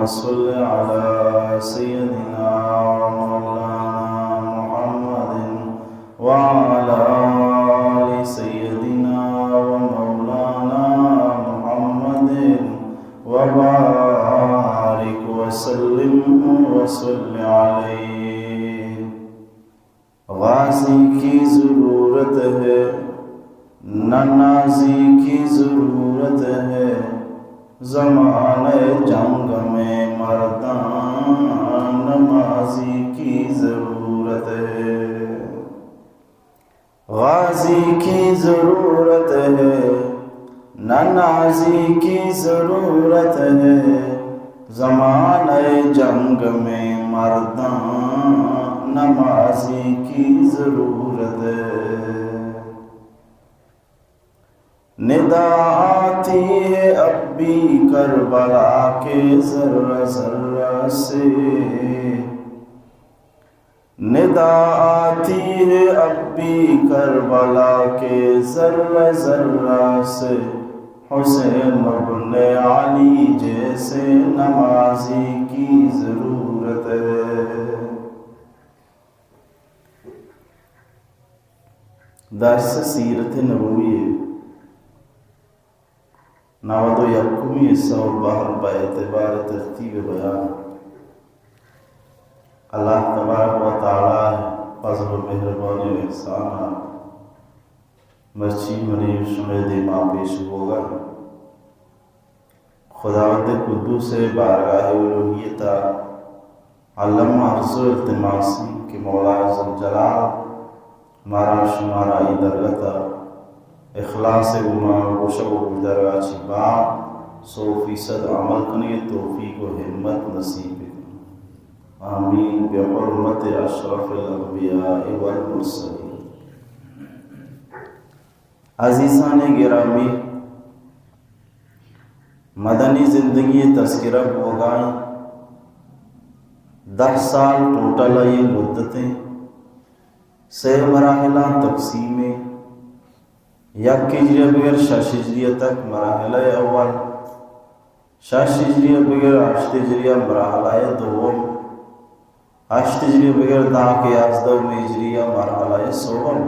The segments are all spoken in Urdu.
صل على سيدنا ومولانا محمد وعلى آل سيدنا ومولانا محمد وبارك وسلم وصل عليه۔ غازی کی ضرورت ہے نہ نازی کی ضرورت ہے، زمانہ جنگ میں مردان نمازی کی ضرورت ہے۔ غازی کی ضرورت ہے نہ نازی کی ضرورت ہے، زمانہ جنگ میں مردان نمازی کی ضرورت ہے۔ ندا آتی ہے اب بھی کربلا کے ذرہ ذرہ سے، ندا آتی ہے اب بھی کربلا کے ذرہ ذرہ سے، حسین ابن علی جیسے نمازی کی ضرورت ہے۔ درس سیرت نبوی نود و یکمی حصہ بہر با اعتبار ترتیب بیان۔ اللہ تبارک و تعالی فضل و مہربانی و احسان مرچی منی شمید ما پیش ہوگا۔ خداوند قدوس بارگاہ الوہیت علم عرض و التماسی کہ مولا ذوالجلال مارا شمارا ای درگتا اخلاص گما گوشہ و درگاہ چی بات 100% عمل کرنے توفیق و ہمت نصیب ہے، آمین بحرمت اشرف الانبیاء والمرسلین۔ عزیزان گرامی، مدنی زندگی تذکرہ ہوگائیں 10 سال ٹوٹل یہ مدتیں 6 مراحلہ تقسیمیں، یک ہجریہ بغیر 6 ہجریہ تک مراحلہ اول، 6 ہجریہ بغیر 8 ہجریہ مرحلہ دوم، 8 ہجریہ بغیر 10 کے 11 ہجریہ مرحلہ سوم۔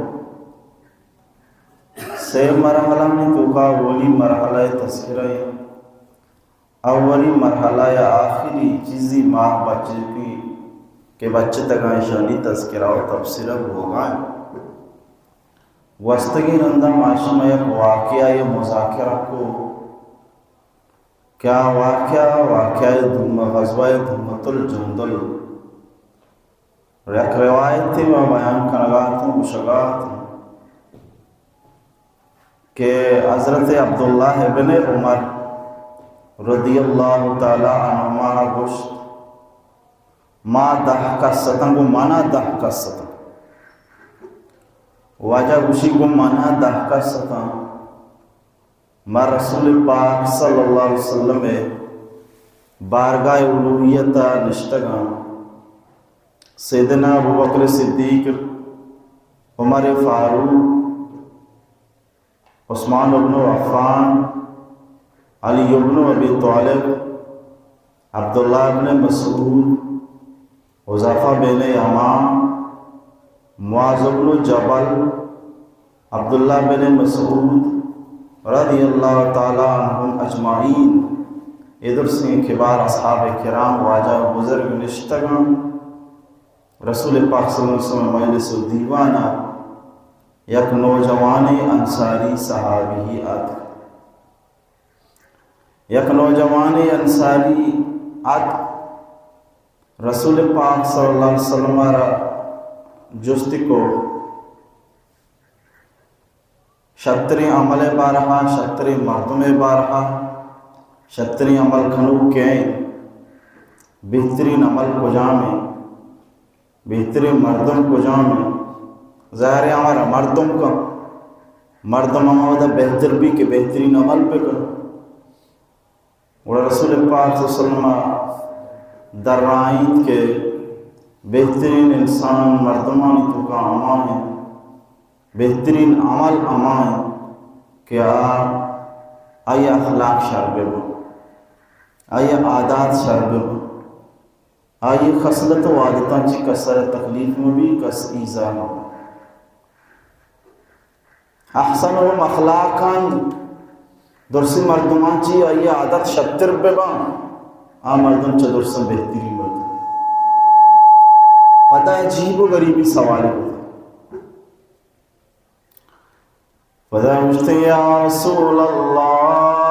6 مرحلہ میں تو کا اولی مرحلہ تذکرہ، اولی مرحلہ یا آخری چیزی ماہ بچے کی کہ بچے تک شانی تذکرہ و تبصرہ ہوگا۔ وسطگی رندہ معاشمہ یک واقعہ یا مذاکرہ کو، کیا واقعہ غزوہ دھمت الجندل، ایک روایت تھی وہ بیان کرنگات ہوں گشگات ہوں کہ حضرت عبداللہ ابن عمر رضی اللہ تعالی عنہما گوشت ما دہکا ستن کو مانا دہکا ستن، واجہ گوشی کو مانا دہکا ستن ما رسول پاک صلی اللہ علیہ وسلم بارگاہ الوہیت نشتگان سیدنا ابوبکر صدیق، عمر فاروق، عثمان بن عفان، علی بن ابی طالب، عبداللہ بن مسعود، حذیفہ بن یمان، معاذ بن جبل، عبداللہ بن مسعود رضی اللہ تعالی عنہم اجمعین، ادھر سے کبار اصحاب کرام واجہ بزرگ نشتگان رسول پاک صلی اللہ علیہ وسلم مجلس دیوانہ یک نوجوان انصاری صحابی آت، یک نوجوان انصاری آت رسول پاک صلی اللہ علیہ وسلم را جستی کو شتری عمل بارہا، شتری مردم بارہا، شتری عمل کھنو کے بہترین عمل کو جامیں، بہترین مردم کو جامیں، ظاہر ہے ہمارا مردم کا مردم ہمارا بہتر بھی کہ بہترین عمل پہ کرو۔ اور رسول پاک صلی اللہ علیہ وسلم در رائن کے بہترین انسان مردمانی تو کا امان ہے، بہترین عمل امان ہے کہ آپ آئی اخلاق شربے ہو۔ آئی عادات شرب آئی خصلت و عادتاں چی کسر تکلیف میں بھی کس ایزا میں احسن و اخلاقاً درسی مردمان چی آئی عادت شتر ببان مردم چا درسن بہتری مردم پتہ عجیب و غریبی سوال ہوتا پتہ مجھتے یا رسول اللہ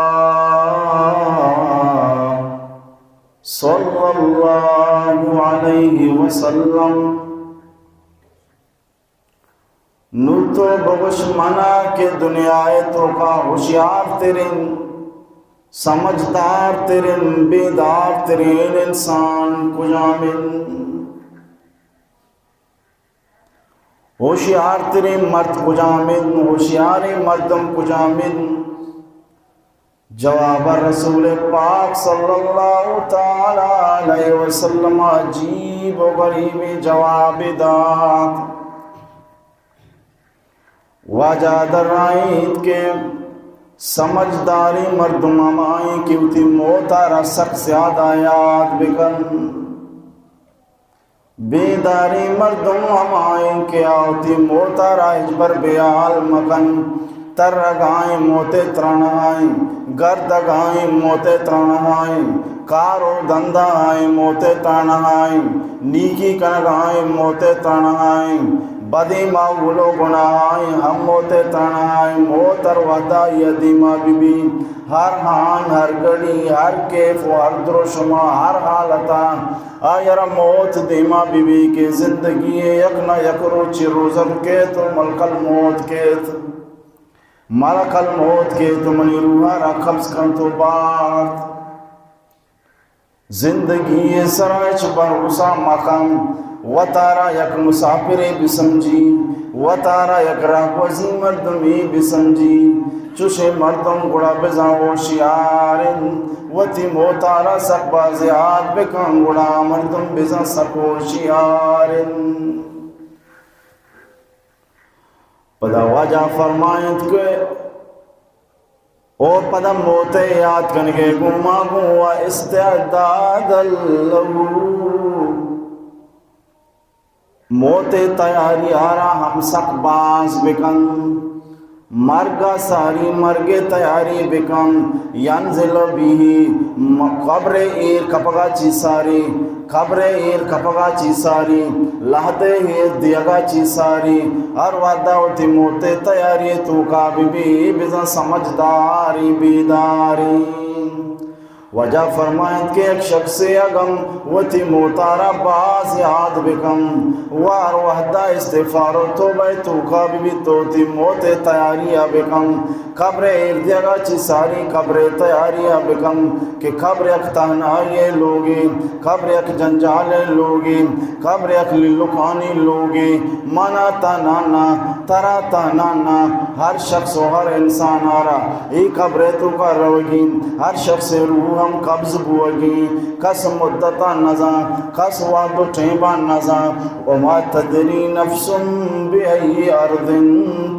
صلی اللہ علیہ وسلم نو تو بگش منا کہ دنیا تو کا ہوشیار تیرین سمجھدار تیرین بیدار تیرین انسان کجامن ہوشیار تیرین مرد کجامن ہوشیار مردم کجامن جواب رسول پاک صلی اللہ تعالی علیہ وسلم عجیب و غریب جواب داد واجہ درائیت کے سمجھداری مردم ہمائیں کہ اتی موتارا سخت زیادہ یاد بکن بیداری مردم ہمائیں کہ آتی موتارا اجبر بیال مکن ترگائیں موتے ترنائیں گردگائیں موتے ترنائیں کارو دندائیں موتے ترنائیں نیکی کنگائیں موتے ترنائیں بدی ماغلو گناہیں ہم موتے ترنائیں موتر ودا یدیما بی بی ہر ہان ہر گڑی ہر کیف و ہر درشما ہر حالتا آیر موت دیما بی بی کے زندگی یک نہ یک روچی روزر کے تو ملک الموت کے ملک الموت کے تو منی روحا را قبض کن تو بات زندگی سرائچ بروسا مقام و تارا یک مسافر بسمجی و تارا یک راہوزی مردمی بسمجی چوشے مردم گڑا بزا ہوشیارن و تی موتارا سک بازیاد بکن گڑا مردم بزا سک ہوشیارن پدا واجہ فرمائیت کہ اور پدا موتے یاد کنگے گما گوا استعداد اللہ موتے تیاری آرا ہم سک باز بکن مرگا ساری مرگ تیاری بکن ینزل بھی قبر ایر کپگا چی ساری قبر ایر کپگا چی ساری لہدے ایر دیگا چی ساری ہر وعدہ ہوتی موتے تیاری تو کا بی بزن سمجھداری بیداری وجہ فرمائید کہ ایک شخص اگم وتی موتارا باز یاد بکم وار وحدہ استغفار و توبہ تو قابی تو تی موت تیاری بکم قبر اردیگا چی ساری قبر تیاری بکم کہ قبر اک تہنائی لوگی قبر اک جنجال لوگی قبر اک للکانی لوگی مانا تانانا ترا تانانا ہر شخص و ہر انسان آرا ای قبر تو کا روگی ہر شخص روح ہم قبض بوگی کس مدتا نظام کس وعد ٹھیبا نظام وما تدری نفس بی ارض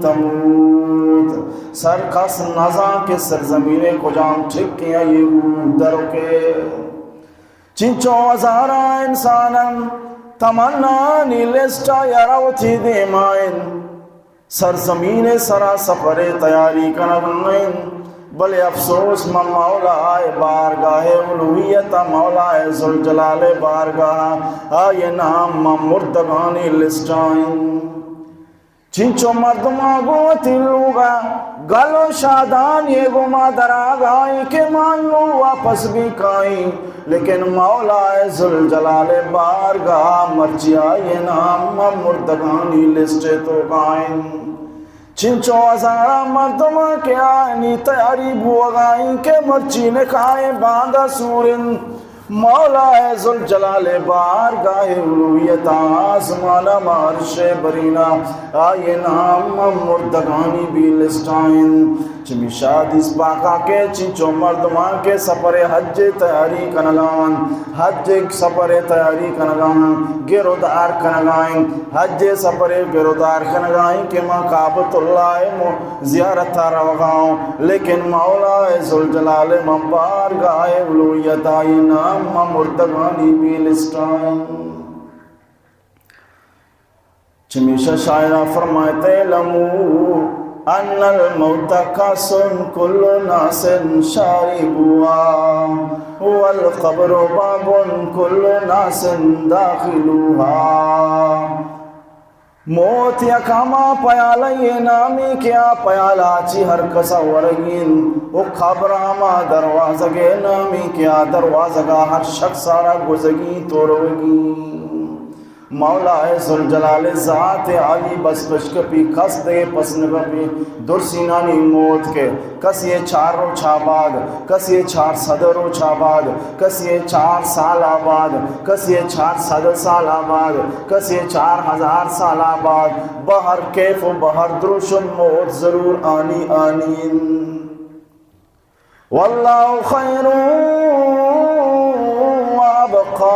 تموت سر کس نظام کے سرزمین کو جام ٹھک کیا یہ روح درو کے چنچو ہزارہ انسانم تمنا نیلسٹا یارو تھی دیمائن سرزمین سرا سفر تیاری کنگنین بلے افسوس مولا بارگاہ الوہیت مولا ذوالجلال بارگاہ آئے نام مردگانی لسٹائن چنچو مردم آگوتی لوگا گلو شادان یہ گما دراغائی کہ مان لو واپس بھی کائیں لیکن مولا ذوالجلال بارگاہ مرچی آئے نام مردگانی لسٹ تو گائیں چنچو ہزارہ مردم کے آئینی تیاری بوگائیں کہ مرچی نے کھائیں باندھا سورن مولا ذوالجلال بارگاہ الوہیت آسمان عرش برینا آئے نام مردگانی بھی لسٹائن چمی شادیس پاکا کے چنچو مردمان کے سفر حج تیاری کنگان حج سفر تیاری کنگان گرودار کنگائیں حج سفر گرودار کنگائیں کہ ماں کعبۃ اللہ زیارت روگاؤں لیکن مولا ذوالجلال مبار گائے اولویت آئی نام مردگانی بیلسٹائیں چمیشہ شاعرہ فرمائے لمو ان الموت کاس کل ناس شاربها والقبر باب کل ناس داخلها موت یکاما پیالا یہ نامی کیا پیالا چی ہر کسا ورگین او خبراما دروازہ کے نامی کیا دروازہ کا ہر شخص سارا گزگی توروگی مولا ذوالجلال ذات عالی بس بش کپی کس دے پسن کپی درسینانی موت کے کس یہ 4 روز آباد کس یہ 400 روز آباد کس یہ 4 سال آباد کس یہ 400 سال آباد کس یہ 4000 سال آباد بہر کیف و بہر دروش موت ضرور آنی آنین واللہ خیر وابقا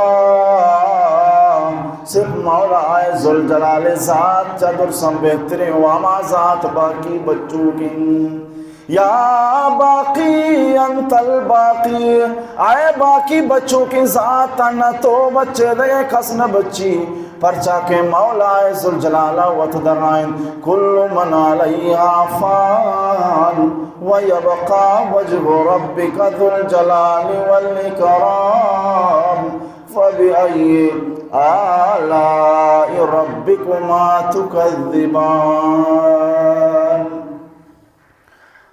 صرف مولا آئے ذوالجلال ذات چادر سم بہترین واما ذات باقی بچوں کی یا باقی انت الباقی آئے باقی بچوں کی ذات نہ تو بچے دے کس نہ بچی پرچا کے مولا ذوالجلال وتدرائن کل من علیہا فان ویبقا وجہ ربک ذوالجلال والاکرام فبأي آلاء ربكما تكذبان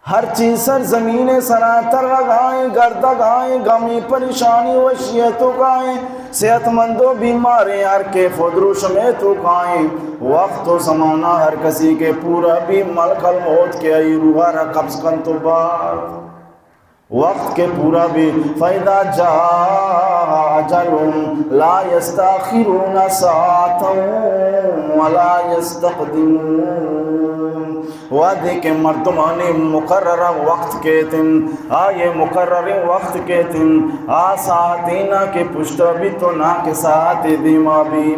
ہر چیز سر زمین سراتر لگائیں گردگائیں غمی پریشانی وشیتوں گائیں صحت مندوں بیماریں ہر کے فدروش میں تو کائیں وقت و زمانہ ہر کسی کے پورا بھی ملک الموت کے ای روحہ را قبض کن تو بار وقت کے پورا بھی فَإِذَا جَاءَ أَجَلُهُمْ لَا يَسْتَأْخِرُونَ سَاعَةً وَلَا يَسْتَقْدِمُونَ وعدے کے مردمان مقرر وقت کے تن آئے مقرر وقت کے تن ساعتینا کے پشت بھی تو نہ کے ساعت دیما بھی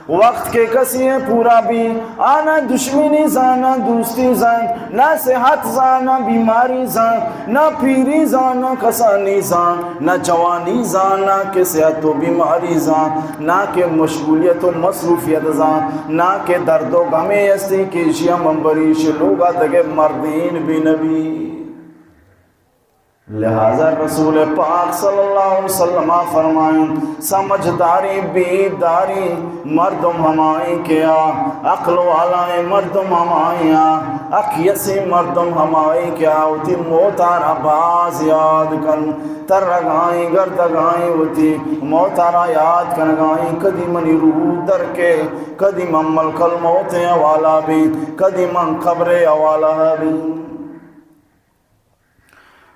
وقت کے کسی پورا بھی آنا دشمنی زانا دوستی زان نہ صحت زانا بیماری زان نہ پیری زانا کسانی زان نہ جوانی زانا کہ صحت و بیماری زان نہ کہ مشغولیت و مصروفیت زان نہ کہ درد و غمی استی کی شیعہ منبریش لوگا دگے مردین بھی نبی لہذا رسول پاک صلی اللہ علیہ وسلم فرمائیں سمجھداری بیداری مردم ہمائیں کیا عقل والائیں مردم ہمائیں اکیسی مردم ہمائیں کیا ہوتی موتارا باز یاد کن ترگائیں گردگائیں ہوتی موتارا یاد کنگائیں کدی منی روح در کے کدی من ملک الموت والا بھی کدی من قبر والا بھی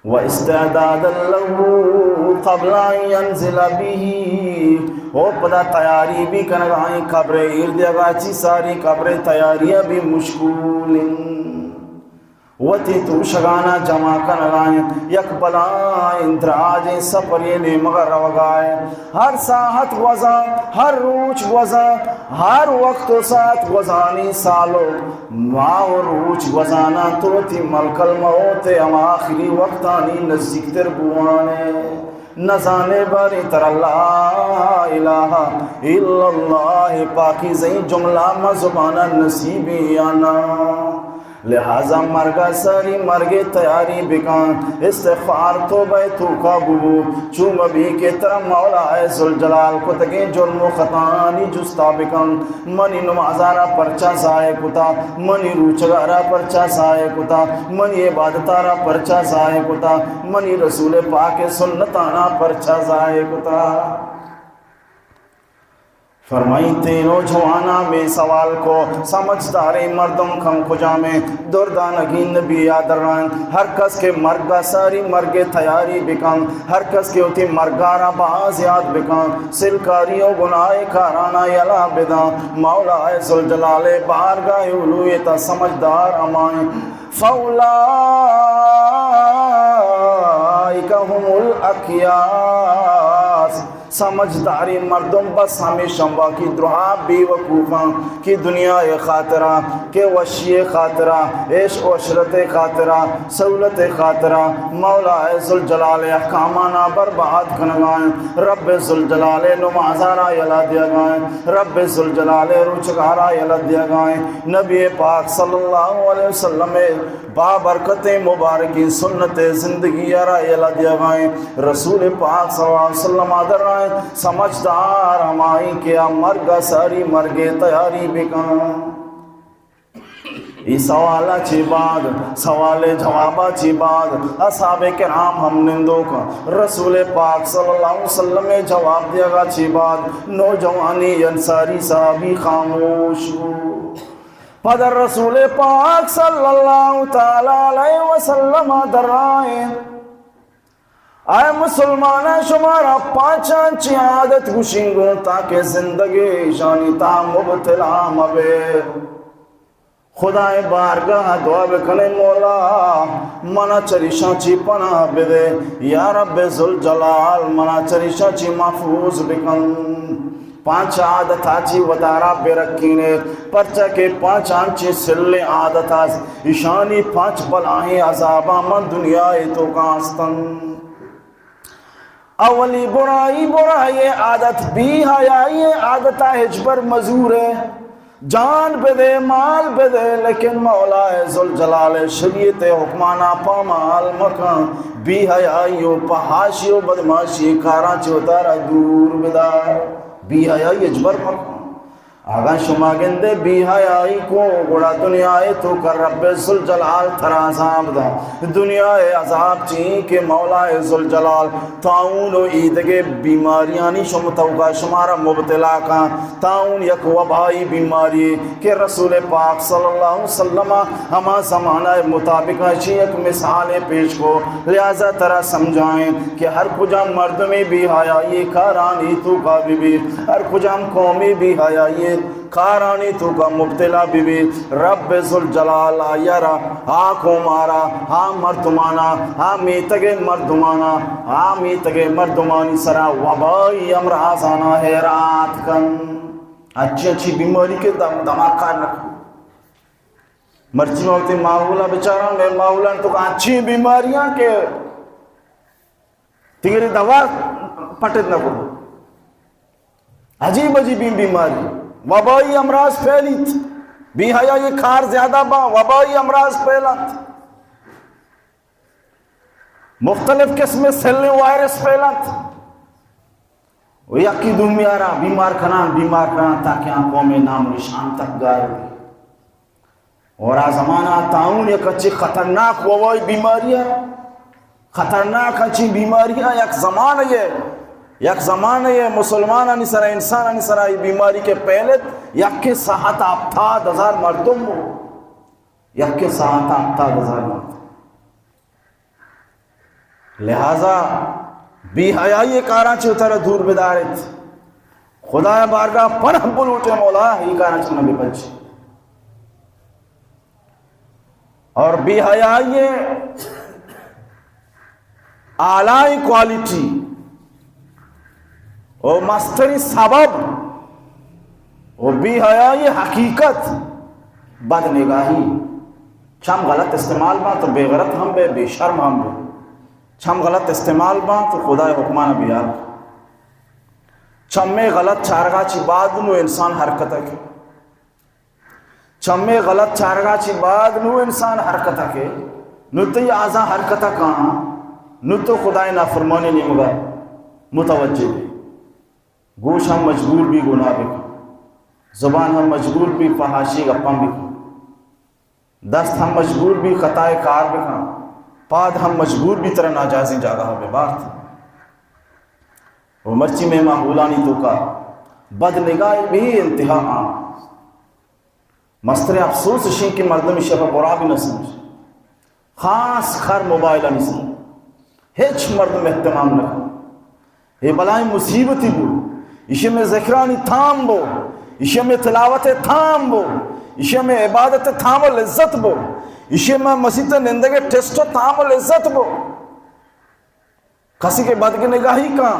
وَإِسْتَعْدَادًا لَهُ قَبْلَ أَن يَنْزِلَ بِهِ وہ پدا تیاری بھی کنگائیں قبر ارد اگاچی ساری قبر تیاریاں بھی مشکول وتی تو شگانا جمع کنگائیں یک بلائیں دراج سپرینے مگر وگائیں ہر ساحت وزا ہر روچ وزا ہر وقت و ساتھ وزانی سالو ماں و روچ وزانا تو تی ملک الموت ام آخری وقتانی نزدیک تر بوانے نزانے باری تر اللہ الہ الا اللہ پاکی زین جملہ مزبانہ نصیبی آنا لہذا مرگا ساری مرگے تیاری بکان استغفار توبہ تو قابو چوم بھی کے طرح مولا ذوالجلال کو تگے جرم و خطانی جستا بکان منی نمازارا پرچا سائے کتا منی روچگارا پرچا سائے کتا منی عبادتارا پرچا سائے کتا منی رسول پاک سنتانا پرچا سائے کتا فرمائی تینوں جوانا میں سوال کو سمجھدارے مردم کھم کھجا میں دردانگین نبی آدران ہر کس کے مرگا ساری مرگے تیاری بکن ہر کس کے ہوتی مرگارا باز یاد بکن سلکاری و گناہ کارانا یلا بدان مولا ذوالجلال بارگاہ علویتا سمجھدار امائیں فولا اولئک هم الاکیاس. سمجھداری مردم بس ہمیشہ باقی درہا بے وقوفاں کی دنیا خاطرہ کہ وشی خاطرہ عیش و عشرت خاطرہ سہولت خاطرہ مولا ذوالجلال احکامانہ برباد کنگائیں. رب ذوالجلال نمازارہ یلا دیا گائیں. رب ذوالجلال روچگارہ یلا دیا گائیں. نبی پاک صلی اللہ علیہ وسلم بابرکت مبارکی سنت زندگی یارہ یلا دیا گائیں. رسول پاک صلی اللہ علیہ وسلم آدر رائیں سمجھدار ہمائیں کیا مرگا ساری مرگے تیاری بکن. ای سوالہ چی بعد سوال جوابہ چی بعد اصحاب کرام ہم نندوں کا رسول پاک صلی اللہ علیہ وسلم میں جواب دیا گا چی بعد نوجوانی انصاری صحابی خاموش ہو. پدر رسول پاک صلی اللہ تعالی علیہ وسلم درائیں اے مسلمان شمارا پانچاں چی عادت گوشنگوں تاکہ زندگی شانی تا مبتلا مبے. خدا بارگاہ دعا بکنے مولا منا چریشاں چی پناہ بدے. یا رب ذوالجلال منا چریشاں چی محفوظ بکن. پانچ عادت آچی ودارہ بے رکھینے پرچہ کے پانچ آنچی سلے عادت آس اشانی پانچ بلائیں عذابہ من دنیا تو کانستن. اولی برائی عادت بھی حیائی عادت حجبر مزور ہے. جان بے دے مال بے دے لیکن مولا ذوالجلال شریعت حکمانہ پامال مکان بھی حیائی و پہاشی و بدماشی کاراں چوتارا دور بدار. بھی حیائی اجبر مکان آگاں شما گندے بھی حیائی کو گوڑا دنیا تو کر رب ذوالجلال تھرا عذاب دا. دنیا عذاب چین کہ مولا ذوالجلال تعاون و عیدگے بیماریانی شمتوگا شمارا مبتلا کا تعاون یک وبائی بیماری کہ رسول پاک صلی اللہ علیہ وسلم ہما زمانہ مطابق اچھی ایک مثال پیش کو لہذا ترہ سمجھائیں کہ ہر کجا مرد میں بھی حیائی کارانی تو کا بھی ہر کجا قومی بھی حیائی کارانی تو کا مبتلا بھی رب ذوالجلال یرا آنکھوں مارا ہاں مردمانا ہاں میتگے مردمانا ہاں میتگے مردمانی سرا وبائی امراضانا حیرات کن. اچھی اچھی بیماری کے دماغ کار رکھو. مرچی موتی ماحولہ بچارہ میں ماحولہ تو اچھی بیماریاں کے تیری دوا پٹت نہ کرو. عجیب عجیب بیماری وبائی امراض پھیلیت بھی حیا یہ کھار زیادہ با وبائی امراض پھیلت مختلف قسم سیلیں وائرس پھیلت. وہ یکی دنیا بیمار کنان تاکہ آنکھوں میں نام نشان تک گائے. اور زمانہ تعاون یک اچھی خطرناک وبائی بیماریاں خطرناک اچھی بیماریاں یک زمانہ یہ مسلمان سرا انسان سرا یہ بیماری کے پہلے یک کے ساحت 70,000 مردم ہو. یک کے ساحت 70,000 مردم. لہذا بھی حیائی کاراں چوتر دور بدارت خدا بارگاہ پناہ بلوٹے مولا یہ کاراں چوتر نبی بچ. اور بھی حیائی اعلی کوالٹی او مستری سبب او بھی حیائی حقیقت بد نگاہی. چم غلط استعمال با تو بے غیرت ہم بے شرم ہم بے. چم غلط استعمال با تو خدا حکمان بیار. چم میں غلط چارگاہ چی بعد نو انسان حرکت ہے. چم میں غلط چارگاہ چی بعد نو انسان حرکت ہے. نو تو یہ آزا حرکت کہاں نو تو خدا نافرمانی نہیں مگا متوجہ بھی. گوش ہم مجبور بھی گناہ بکن. زبان ہم مجبور بھی فحاشی گپاں بکن. دست ہم مجبور بھی خطائے کار بکن. پاد ہم مجبور بھی طرح ناجازی جاگہ بے بار تھا. وہ مرچی میں ماحولانی تو کا بد نگاہ بھی انتہا عام. مستر افسوس شین کی مردم شبہ برا بھی نہ سمجھ. خاص خر موبائلہ نہیں سمجھ. ہیچ مردم احتمام نہ کر. یہ بلائیں مصیبتی بو. اسے میں ذکرانی تھام بو. اسے میں تلاوت تھام بو. اسے میں عبادت تھام و لذت بو. اسے میں مسیح نندگے ٹیسٹو تھام و لذت بو. کسی کے بدگ نگاہی کا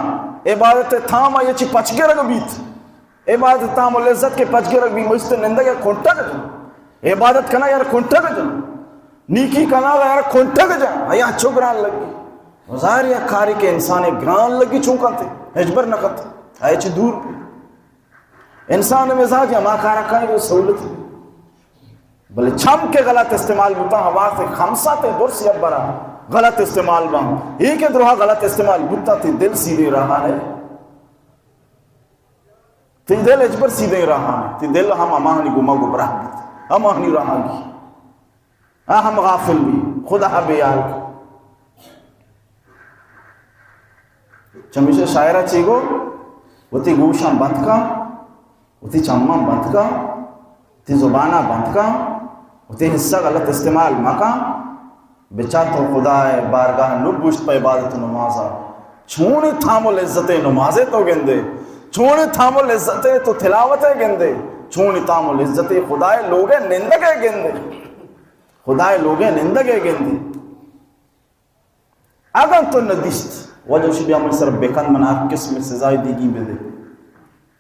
عبادت تھاما یہ چی پچگے رگ بیت عبادت تھام العزت کے پچگے رگ بھی مجھتے نندگے کھنٹا گا جا عبادت کنا یار کھنٹا گا جا نیکی کنا یار کھنٹا گا جا یا چھو گران لگی ظاہر یا کاری کے انسان گران لگی چونکن تھے اجبر نکت آئے چی دور پہ انسان مزاج یا ماں کارا کھائیں وہ سہولت بلے چھم کے غلط استعمال بتا ہوا سے خمسہ تے برس یا برا غلط استعمال بان ایک دروہا غلط استعمال بتا تی دل سیدھے رہا ہے تی دل اجبر سیدھے رہا ہے تی دل ہم امانی گمہ گبراہ بیتا امانی رہا گی ہم غافل بھی خدا بیال چمیشہ شاعرہ چیگو وہ تی گوشاں بند کا وہ تی چمہ بند کا تی زبانہ بند کا وہ تی حصہ غلط استعمال مکا بچا تو خدا ہے بارگاہ نبوشت پہ عبادت نمازہ چھوڑی تھامل عزت نمازے تو گندے چھوڑی تھامل عزت تو تلاوتیں گندے چھوڑی تھامل عزت خدا ہے لوگے نندگے گندے خدا ہے لوگے نندگے گندے اگر تو ندیشت وجہ شبیہ من سر بیکن منا قسم سزائی دیگی بے دے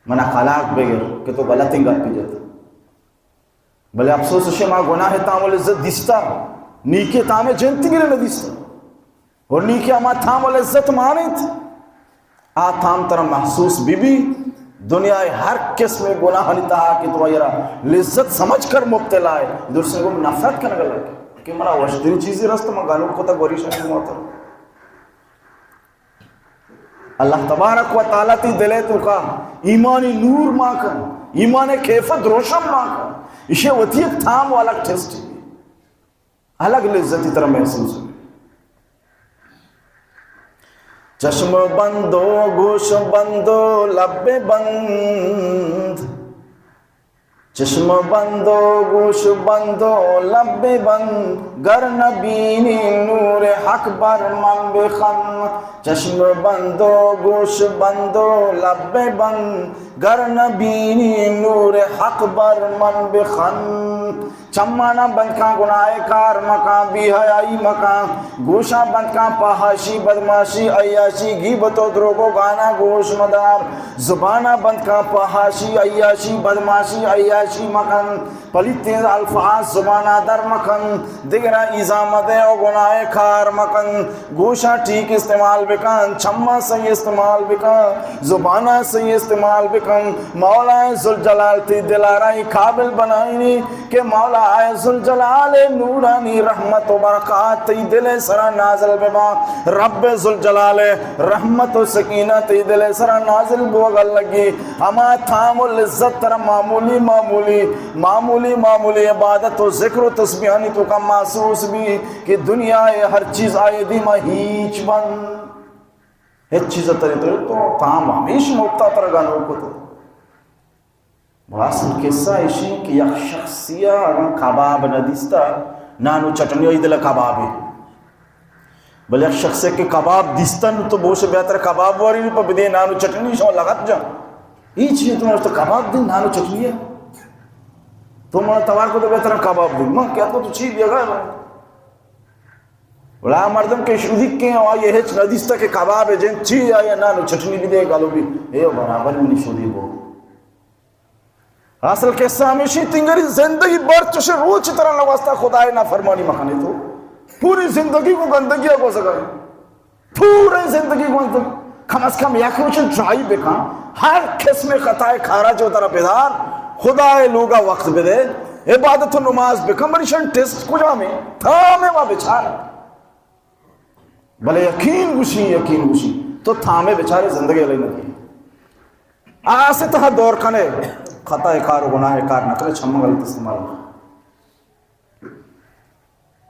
منا خلاق بگر کہ تو غلطیں گا پی جاتا بلے افسوس شما گناہ تامل عزت دیستا نیکی تامے جنتی گرے ندیستا اور نیکی اما تامل عزت مانیت آ تام ترہ محسوس بی دنیا ہر قسم گناہ نیتا کہ تو ایرہ لذت سمجھ کر مبتلا ہے در سے گم نفرت کرنے لگے کہ منا وشدری چیزی رست مگانو کو تک وریشہ کی موتر اللہ تبارک و تعالیٰ تی دلے تو کا ایمانی نور ماں کا ایمان کیفت روشن ماں کا اسے وطیق تھام و الگ ٹیسٹ الگ لذتی طرح محسوس ہوئی چشم بندو گوش بندو لب بند چشم بندو گوش بندو لب بند گر نبینی نور حق بر من بخن چشم بندو گوش بندو لب بند گر نبینی نور حق بر من بخن چمانا بند کا گناہ کار مکان بھی حیائی مکان گوشا بند کا پہاشی بدماشی عیاشی غیبت و دروغ و گانا گوش مدار زبانہ بند کا پہاشی عیاشی بدماشی عیاشی مکان پلیت الفاظ زبانہ در مکان دیگرہ ایزامت و گناہ کار مکان گوشا ٹھیک استعمال بکن چمہ صحیح استعمال بکن زبانہ صحیح استعمال بکن مولا ذوالجلال تی دلارائی قابل بنائنی کہ مولا آئے ذوالجلال نورانی رحمت و برکات تی دل سرا نازل بما رب ذوالجلال رحمت و سکینہ تی دل سرا نازل بوغل لگی اما تھام العزت ترہ معمولی عبادت و ذکر و تسبیحانی تو کا محسوس بھی کہ دنیا ہر چیز آئے دی ما ہیچ بن ہیچ چیز تری تو تھام ہمیش مبتا تر گانو کو تو واصل قصہ ایشی کہ یک شخصیہ کباب ندیستا نانو چٹنی ہوئی دل کباب ہے بل یک شخصیہ کہ کباب دیستا تو بہت بہتر کباب واری نہیں پا بدے نانو چٹنی شو لگت جا یہ چیز تمہیں تو کباب دیں نانو چٹنی ہے تو مانا توار کو تو بہتر کباب دیں ماں کیا تو چیز دیا گا بلا مردم کے شودی کے آئیے ہیچ ندیستا کہ کباب ہے جن چیز آئیے نانو چٹنی بھی دے گالو بھی اے برابر منی شودی بہت اصل قصہ ہمیشہ تنگری زندگی بر چشے روچ طرح لواستا خدای نہ فرمانی مکھنے تو پوری زندگی کو گندگی کو سکا پوری زندگی کو گندگی کم از کم یک روچن ٹرائی بکا ہر قسم خطائے کھارا جو طرح پیدار خدای لوگا وقت بدے عبادت و نماز بکا مریشن ٹیسٹ کجا میں تھامے وہاں بچار بلے یقین گوشی تو تھامے بچارے زندگی علیہ نکی آسے تہا دور کھنے خطا کار و گناہ کار نہ کرے چھمہ غلط استعمال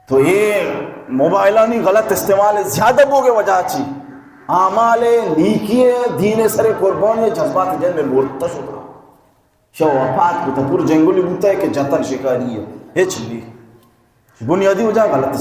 تو یہ موبائلانی غلط استعمال زیادہ بوگے وجہ چی اعمال نیکی دین سر قربانی جذبات جن میں مرتش ہوتا شو وفات کو تا پور جنگولی بوتا ہے کہ جتن شکاری ہے ہیچ بھی بنیادی وجہ غلط